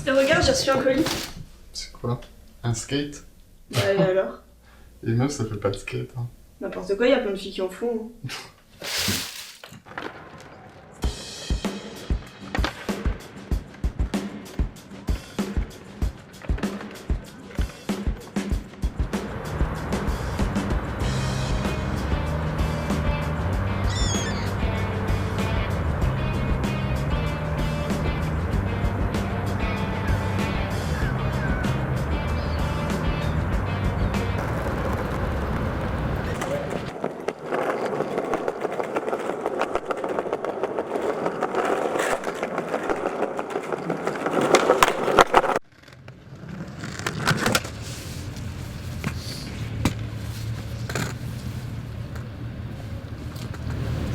Et regarde, j'ai reçu un colis. C'est quoi? Un skate? Bah et alors? Les meufs, ça fait pas de skate, hein. N'importe quoi, y a plein de filles qui en font. Hein.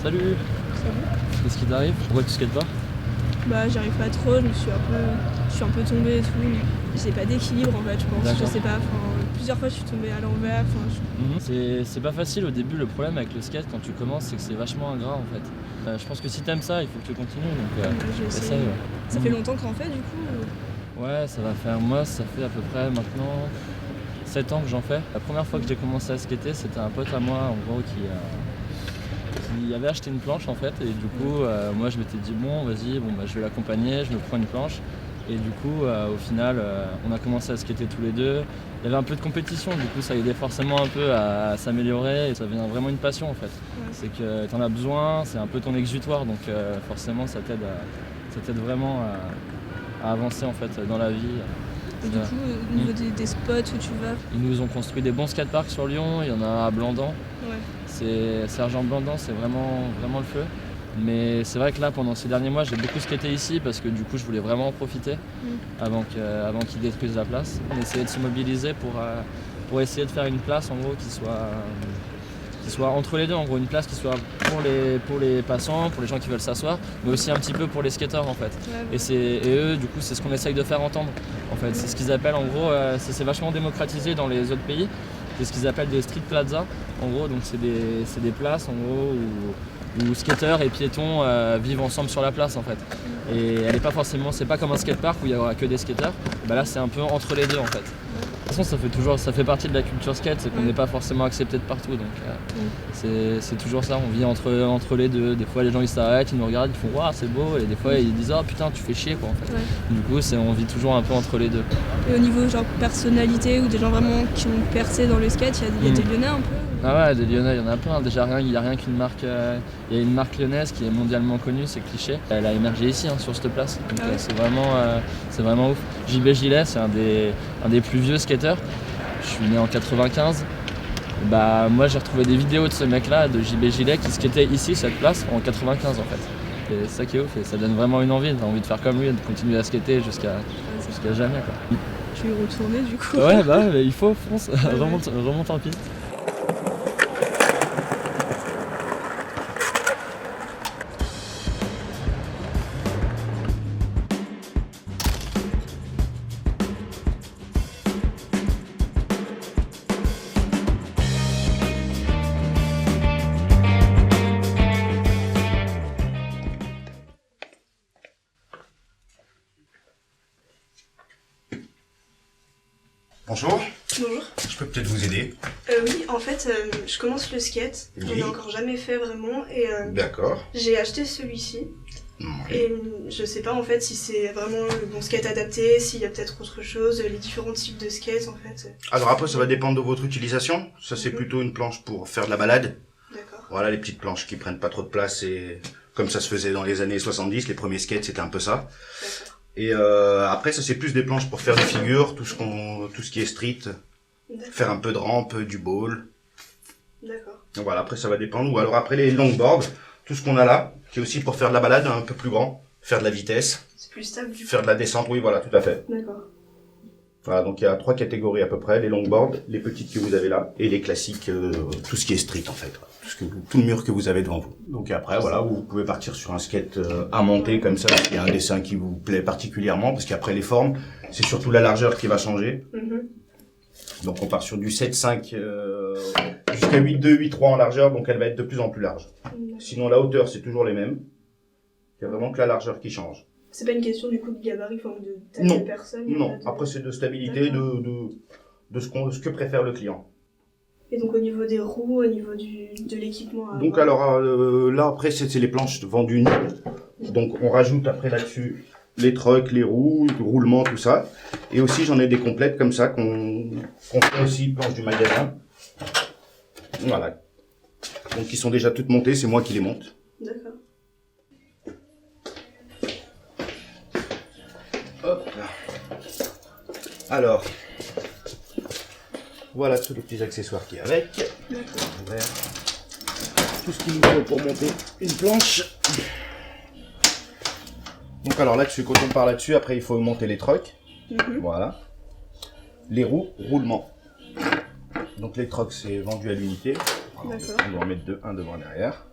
Salut. Salut. Qu'est-ce qui t'arrive? Pourquoi tu skates pas? Bah j'arrive pas trop, je suis un peu tombée et tout, mais j'ai pas d'équilibre en fait je pense, D'accord. je sais pas, plusieurs fois je suis tombée à l'envers, C'est pas facile au début, le problème avec le skate quand tu commences c'est que c'est vachement ingrat en fait. Je pense que si t'aimes ça, il faut que tu continues donc je vais essaye. essayer. Ça fait Mhm. longtemps qu'en fait du coup Ouais, ça va faire, moi ça fait à peu près maintenant 7 ans que j'en fais. La première fois que j'ai commencé à skater, c'était un pote à moi en gros qui avait acheté une planche en fait et du coup moi je m'étais dit bon vas-y, je vais l'accompagner, je me prends une planche et du coup au final on a commencé à skater tous les deux. Il y avait un peu de compétition, du coup ça aidait forcément un peu à s'améliorer et ça devient vraiment une passion en fait. Ouais. C'est que tu en as besoin, c'est un peu ton exutoire donc forcément ça t'aide vraiment à avancer en fait dans la vie. Et du coup au niveau des spots où tu vas. Ils nous ont construit des bons skateparks sur Lyon, il y en a un à Blandan. Ouais. C'est Sergent Blandan, c'est vraiment le feu. Mais c'est vrai que là, pendant ces derniers mois, j'ai beaucoup skaté ici parce que du coup, je voulais vraiment en profiter avant qu'ils détruisent la place. On essayait de se mobiliser pour essayer de faire une place en gros qui soit entre les deux, en gros, une place qui soit pour les passants, pour les gens qui veulent s'asseoir, mais aussi un petit peu pour les skateurs en fait. Ouais. Et eux, du coup, c'est ce qu'on essaye de faire entendre. En fait, c'est ce qu'ils appellent en gros, c'est vachement démocratisé dans les autres pays. C'est ce qu'ils appellent des street plazas. En gros, donc c'est des places en gros où skateurs et piétons vivent ensemble sur la place en fait. Et elle est pas forcément, c'est pas comme un skatepark où il y aura que des skateurs. Bah là, c'est un peu entre les deux en fait. De toute façon, ça fait partie de la culture skate, c'est qu'on n'est pas forcément accepté de partout, donc c'est toujours ça, on vit entre les deux. Des fois les gens ils s'arrêtent, ils nous regardent, ils font waouh c'est beau, et des fois ils disent oh putain tu fais chier quoi en fait. Ouais. Du coup on vit toujours un peu entre les deux. Et au niveau genre personnalité ou des gens vraiment qui ont percé dans le skate, il y a des Lyonnais un peu. Ah ouais, des Lyonnais, il y en a plein. Déjà il n'y a rien qu'une marque, il y a une marque lyonnaise qui est mondialement connue, c'est Cliché. Elle a émergé ici sur cette place, donc c'est vraiment ouf. JB Gilet, c'est un des plus vieux skateurs. Je suis né en 95. Bah moi j'ai retrouvé des vidéos de ce mec là, de JB Gilet, qui skatait ici cette place en 95 en fait. Et c'est ça qui est ouf et ça donne vraiment une envie, t'as envie de faire comme lui et de continuer à skater jusqu'à jamais quoi. Je vais y retourner du coup. Ouais bah il faut, fonce, remonte en piste. Bonjour, Bonjour. je peux peut-être vous aider. Oui, en fait, je commence le skate. Oui. J'en ai encore jamais fait vraiment et D'accord. j'ai acheté celui-ci. Oui. Et je sais pas en fait si c'est vraiment le bon skate adapté, s'il y a peut-être autre chose, les différents types de skate en fait. Alors après, ça va dépendre de votre utilisation. Ça, c'est plutôt une planche pour faire de la balade. D'accord. Voilà, les petites planches qui prennent pas trop de place et comme ça se faisait dans les années 70, les premiers skates, c'était un peu ça. D'accord. Et après, ça c'est plus des planches pour faire des figures, tout ce qui est street, faire un peu de rampe, du ball. D'accord. Donc voilà, après ça va dépendre. Ou alors après les longboards, tout ce qu'on a là, qui est aussi pour faire de la balade un peu plus grand, faire de la vitesse, C'est plus stable du coup. faire de la descente, oui voilà, tout à fait. D'accord. Voilà, donc il y a 3 catégories à peu près, les longboards, les petites que vous avez là, et les classiques, tout ce qui est street en fait, tout le mur que vous avez devant vous. Donc après, voilà, vous pouvez partir sur un skate à monter comme ça, il y a un dessin qui vous plaît particulièrement, parce qu'après les formes, c'est surtout la largeur qui va changer. Donc on part sur du 7,5 jusqu'à 8,2, 8,3 en largeur, donc elle va être de plus en plus large. Sinon la hauteur, c'est toujours les mêmes, il y a vraiment que la largeur qui change. C'est pas une question du coup de gabarit, enfin de taille Non. de personne. Non, après c'est de stabilité, de ce que préfère le client. Et donc au niveau des roues, au niveau de l'équipement à Donc avoir. alors là après c'est les planches vendues nues. Donc on rajoute après là-dessus les trucks, les roues, le roulement, tout ça. Et aussi j'en ai des complètes comme ça qu'on fait aussi planches du magasin. Voilà. Donc ils sont déjà toutes montées, c'est moi qui les monte. D'accord. Hop. Alors, voilà tous les petits accessoires qu'il y a avec. D'accord. Tout ce qu'il nous faut pour monter une planche. Donc alors là-dessus, quand on part là-dessus, après il faut monter les trucks. Voilà. Les roues, roulement. Donc les trucks c'est vendu à l'unité. D'accord. On doit en mettre deux, un devant et derrière.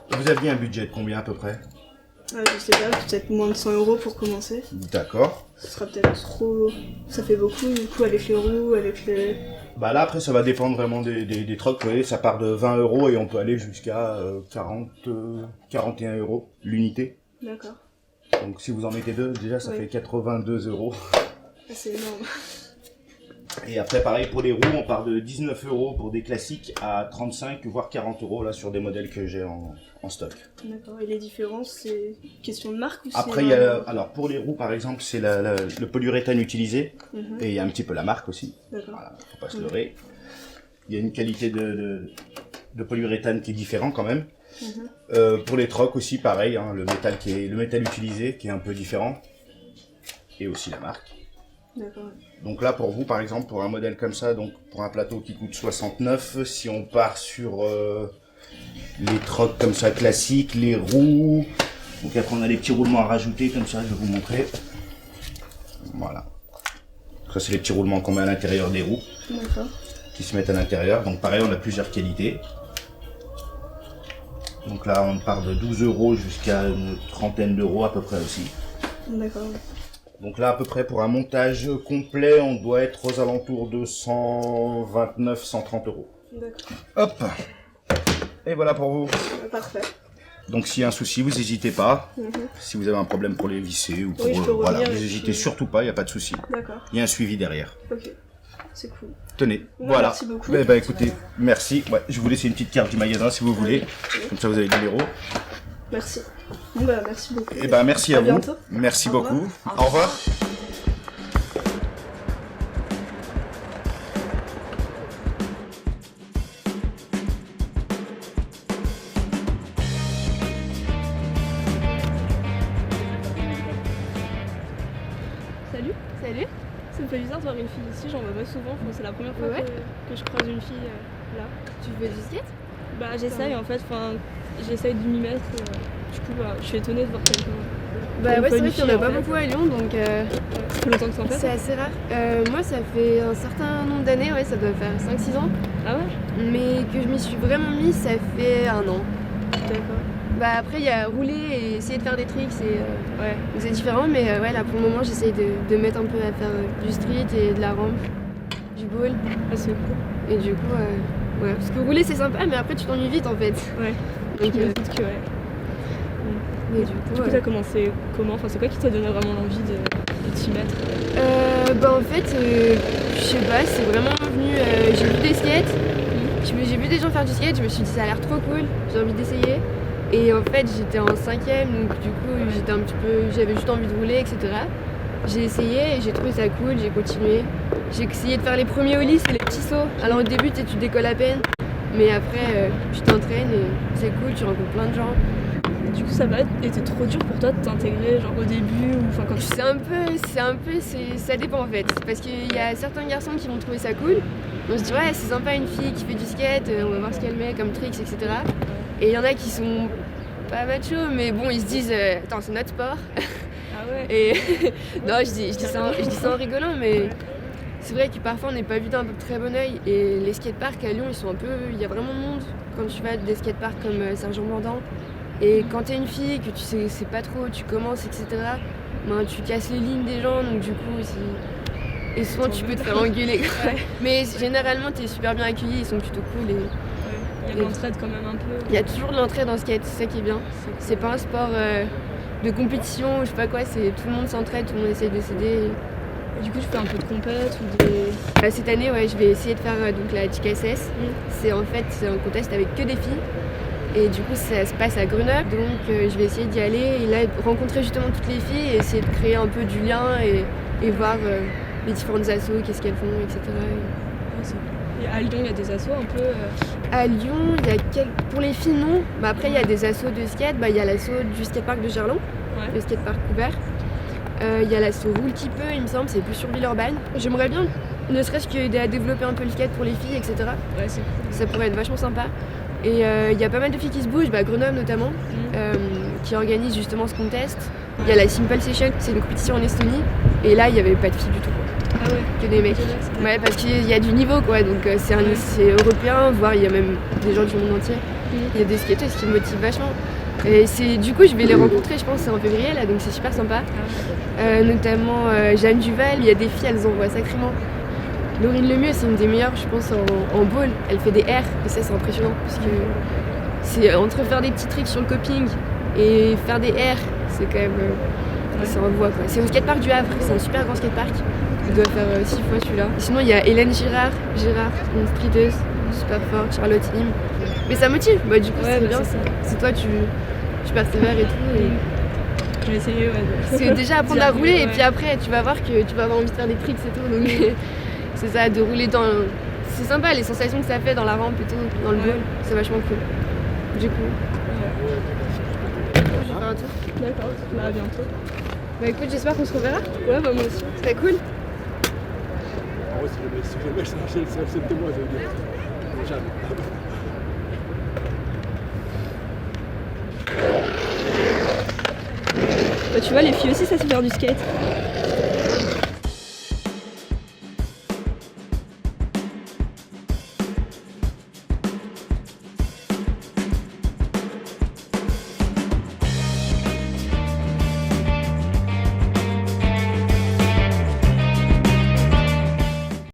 Vous aviez un budget de combien à peu près? Je sais pas, peut-être moins de 100 € pour commencer. D'accord. Ce sera peut-être trop... Ça fait beaucoup du coup avec les roues, avec les... Bah là après ça va dépendre vraiment des trucks, vous voyez, ça part de 20 € et on peut aller jusqu'à 41 € l'unité. D'accord. Donc si vous en mettez deux, déjà ça fait 82 €. Ah, c'est énorme. Et après pareil pour les roues, on part de 19 € pour des classiques à 35 voire 40 € là sur des modèles que j'ai en stock. D'accord. Et les différences, c'est question de marque ou c'est... Après il y a, alors pour les roues par exemple c'est le polyuréthane utilisé et il y a un petit peu la marque aussi. D'accord. Voilà, faut pas se leurrer. Il y a une qualité de polyuréthane qui est différent quand même. Pour les trocs aussi pareil, hein, le métal utilisé qui est un peu différent et aussi la marque. D'accord. Donc là pour vous par exemple pour un modèle comme ça, donc pour un plateau qui coûte 69, si on part sur les trocs comme ça classiques, les roues, donc après on a les petits roulements à rajouter comme ça, je vais vous montrer. Voilà. Ça c'est les petits roulements qu'on met à l'intérieur des roues. D'accord. Qui se mettent à l'intérieur. Donc pareil, on a plusieurs qualités. Donc là, on part de 12 € jusqu'à une trentaine d'euros à peu près aussi. D'accord. Donc là, à peu près pour un montage complet, on doit être aux alentours de 129, 130 €. D'accord. Hop. Et voilà pour vous. Parfait. Donc s'il y a un souci, vous n'hésitez pas. Si vous avez un problème pour les visser ou pour... Oui, je peux voilà, revenir vous et n'hésitez puis- surtout pas, il n'y a pas de souci. D'accord. Il y a un suivi derrière. Ok. C'est cool. Tenez, Ouais, voilà. merci beaucoup. Eh ben, écoutez, merci. Ouais, je vais vous laisser une petite carte du magasin si vous voulez. Comme ça, vous avez le numéro. Merci. Bon bah merci beaucoup. Eh ben, merci à vous. bientôt. Merci Au beaucoup. Au revoir. Salut. Salut. Ça me fait bizarre de voir une fille ici, j'en vois pas souvent. Enfin, c'est la première fois Ouais. que je croise une fille là. Tu fais du skate? Bah j'essaye en fait, j'essaye de m'y mettre. Du coup je suis étonnée de voir quelqu'un. Bah Une ouais, c'est bonne vrai qu'il y en a fille, pas en fait. beaucoup à Lyon, donc Ça fait longtemps que t'en fais? c'est assez rare. Moi, ça fait un certain nombre d'années, ouais, ça doit faire 5-6 ans. Ah ouais? Mais que je m'y suis vraiment mise, ça fait 1 an. D'accord. Bah après, il y a rouler et essayer de faire des tricks, Ouais. donc c'est différent, mais ouais, là pour le moment, j'essaye de mettre un peu à faire du street et de la rampe, du ball. Ah c'est cool. Et du coup, ouais, parce que rouler c'est sympa, mais après tu t'ennuies vite en fait. Ouais. Donc, Je me doute que ouais. mais du Du coup, coup ouais. t'as commencé comment? Enfin c'est quoi qui t'a donné vraiment l'envie de t'y mettre? Bah en fait, je sais pas, c'est vraiment venu. J'ai vu des skates, j'ai vu des gens faire du skate, je me suis dit ça a l'air trop cool, j'ai envie d'essayer. Et en fait, j'étais en 5ème, donc du coup, j'étais un petit peu, j'avais juste envie de rouler, etc. J'ai essayé et j'ai trouvé ça cool, j'ai continué. J'ai essayé de faire les premiers ollies, c'est les petits sauts. Alors au début, tu décolles à peine, mais après, tu t'entraînes et c'est cool, tu rencontres plein de gens. Du coup ça va été trop dur pour toi de t'intégrer genre au début ou enfin quand tu... Ça dépend en fait, parce qu'il y a certains garçons qui vont trouver ça cool. On se dit ouais, c'est sympa une fille qui fait du skate, on va voir ce qu'elle met comme tricks, etc. Et il y en a qui sont pas machos, mais bon, ils se disent attends, c'est notre sport. Ah ouais. Et non, je dis ça en rigolant, mais c'est vrai que parfois on n'est pas vu d'un très bon oeil. Et les skateparks à Lyon, ils sont un peu, il y a vraiment de monde quand tu vas à des skateparks comme Saint-Jean-Mandant. Et quand t'es une fille, que tu sais c'est pas trop, tu commences, etc. Ben, tu casses les lignes des gens, donc du coup et souvent tu peux te faire engueuler. Ouais. Mais généralement t'es super bien accueilli, ils sont plutôt cool. Et Il y a de l'entraide quand même un peu. il y a toujours de l'entraide dans skate, c'est ça qui est bien. C'est pas un sport de compétition, je sais pas quoi, c'est tout le monde s'entraide, tout le monde essaye de s'aider. Et du coup, tu fais un peu de compète ou des... Cette année, ouais, je vais essayer de faire donc la TKSS. C'est en fait c'est un contest avec que des filles. Et du coup, ça se passe à Grenoble, donc je vais essayer d'y aller et là rencontrer justement toutes les filles et essayer de créer un peu du lien et voir les différentes assos, qu'est-ce qu'elles font, etc. Et à Lyon, il y a des assos un peu... À Lyon, il y a pour les filles, non. Bah, après, il y a des assos de skate. Bah, il y a l'asso du skatepark de Gerland, le skatepark ouvert. Il y a l'asso Roule qui peut, il me semble, c'est plus sur Villeurbanne. J'aimerais bien, ne serait-ce qu'aider à développer un peu le skate pour les filles, etc. Ouais, c'est cool. Ça pourrait être vachement sympa. Et il y a pas mal de filles qui se bougent, Grenoble notamment, qui organisent justement ce contest. Il y a la Simple Session, c'est une compétition en Estonie. Et là, il n'y avait pas de filles du tout. Ah ouais. Que des mecs. Ouais, parce qu'il y a du niveau, quoi. Donc c'est européen, voire il y a même des gens du monde entier. Il y a des skateuses qui me motivent vachement. Et du coup, je vais les rencontrer, je pense, en février, là, donc c'est super sympa. Notamment Jeanne Duval, il y a des filles, elles envoient sacrément. Laurine Lemieux, c'est une des meilleures, je pense, en ball. Elle fait des airs, et ça, c'est impressionnant. Parce que c'est entre faire des petits tricks sur le coping et faire des airs, c'est quand même. Ça envoie, quoi. C'est au skatepark du Havre, c'est un super grand skatepark. Il doit faire 6 fois celui-là. Sinon, il y a Hélène Girard, une streeteuse, super forte, Charlotte Im. Mais ça motive, du coup, c'est bien. C'est toi, tu persévères et tout. Et... Je vais essayer, C'est déjà apprendre à rouler, et puis après, tu vas voir que tu vas avoir envie de faire des tricks et tout. Donc, c'est ça, de rouler dans. C'est sympa, les sensations que ça fait dans la rampe et tout, dans le ball, c'est vachement cool. Du coup. Je vais faire un tour. D'accord, à bientôt. Écoute, j'espère qu'on se reverra. Ouais, moi aussi. C'était cool. En vrai, si le mec c'est de moi, ça veut dire. Jamais. Tu vois, les filles aussi, ça sait faire du skate.